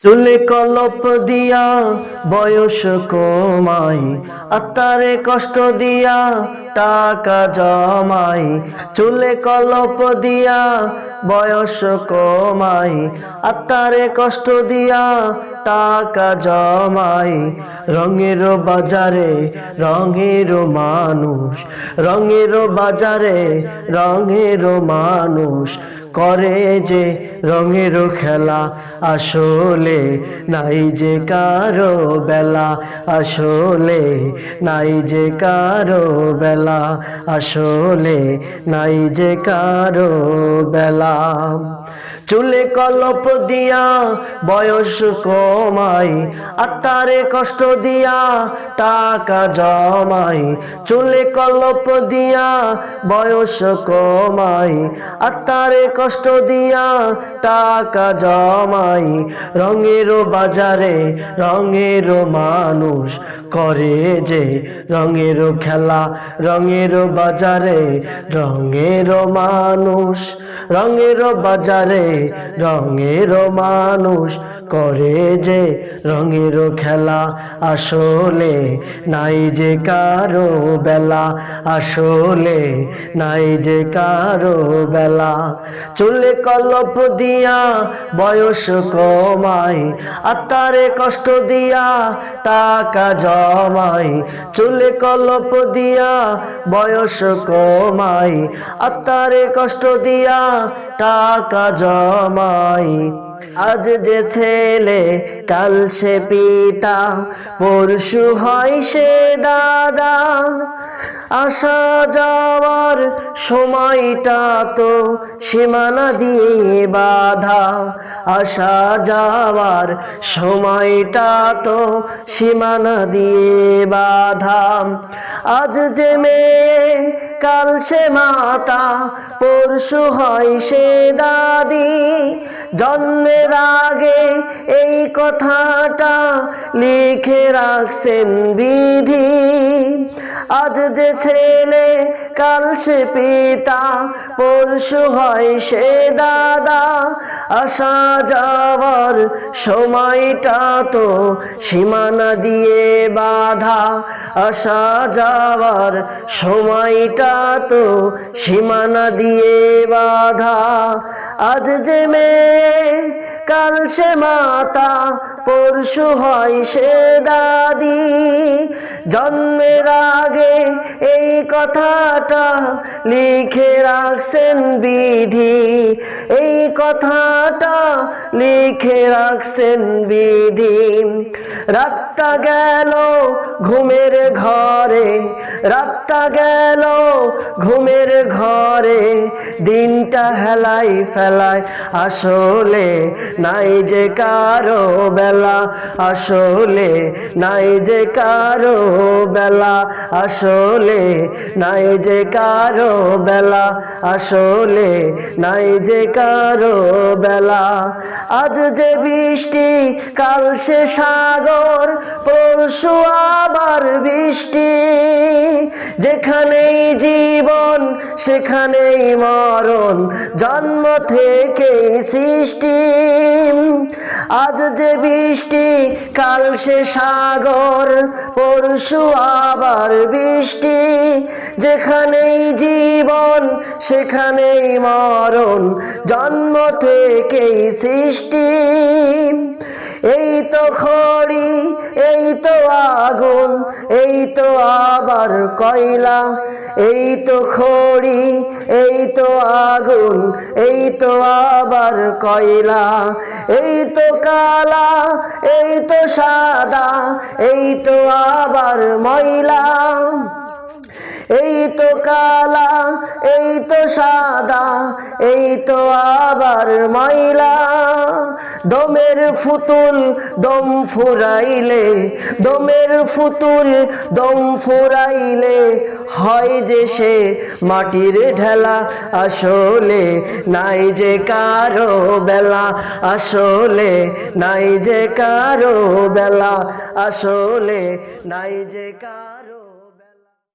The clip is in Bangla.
চুলে কলপ দিয়া বয়স কমাই, আত্মারে কষ্ট দিয়া টাকা জমাই। চুলে কলপ দিয়া বয়স কমাই, আত্মারে কষ্ট দিয়া টাকা জমাই। রঙের বাজারে রঙের মানুষ, রঙের বাজারে রঙের মানুষ করে যে রঙের খেলা। আসলে নাই যে কারো বেলা, আসলে নাই যে কারো বেলা, আসলে নাই যে কারো বেলা। চুলে কলপ দিয়া বয়স কমাই, আত্মারে কষ্ট দিয়া টাকা জমাই। চুলে কলপ দিয়া বয়স কমাই, আত্মারে কষ্ট দিয়া টাকা জমাই। রঙের বাজারে রঙের মানুষ করে যে রঙের খেলা। রঙের বাজারে রঙের মানুষ, রঙের বাজারে রঙের মানুষ করে যে রঙের খেলা। আসলে নাই যে কারো বেলা, আসলে নাই যে কারো বেলা। চুলে কলপ দিয়া বয়স কমাই, আত্মারে কষ্ট দিয়া টাকা জমাই। চুলে কলপ দিয়া বয়স কমাই, আত্মারে কষ্ট দিয়া টাকা জমাই। আজ যে ছেলে কাল সে পিতা, পরশু হয় সে দাদা। আসা যাওয়ার সময়টা তো সীমানা দিয়ে বাধা, আসা যাওয়ার সময়টা তো সীমানা দিয়ে বাধা। আজ যে মেয়ে কাল সে মাতা, পরশু হয় সে দাদি। জন্মের আগে এই কথাটা লিখে রাখছেন বিধি। আজ যে ছেলে কাল সে পিতা, পরশু হয় সে দাদা। আসা যাওয়ার সময়টা তো সীমানা দিয়ে বাধা, আসা যাওয়ার সময়টা তো সীমানা দিয়ে বাধা। আজ যে মেয়ে কাল সে মাতা, পরশু হয় সে দাদি। জন্মের আগে এই কথাটা লিখে রাখছেন বিধি, এই কথাটা লিখে রাখছেন বিধি। রাতটা গেল ঘুমের ঘরে, রাতটা গেল ঘুমের ঘরে, দিনটা হেলাই ফেলায়। আসলে নাই যে কারো বেলা, আসলে নাই যে কারো বেলা, আসলে নাই যে কারো বেলা, আসলে নাই যে কারো বেলা। আজ যে বৃষ্টি কাল সে সাগর, পরশু আবার বৃষ্টি। যেখানেই জীবন সেখানেই মরণ, জন্ম থেকেই সৃষ্টি। আজ যে বৃষ্টি কাল সে সাগর, পরশু আবার বৃষ্টি। যেখানেই জীবন সেখানেই মরণ, জন্ম থেকেই সৃষ্টি। এই তো খড়ি, এই তো আগুন, এই তো আবার কয়লা। এই তো খড়ি, এই তো আগুন, এই তো আবার কয়লা। এই তো কালা, এই তো সাদা, এই তো আবার ময়লা। এই তো কালা, এই তো সাদা, এই তো আবার ময়লা। দমের ফুতুল দম ফুরাইলে, দমের ফুতুল দম ফুরাইলে হয় যে সে মাটির ঢেলা। আসলে নাই যে কারো বেলা, আসলে নাই যে কারো বেলা, আসলে নাই যে কারো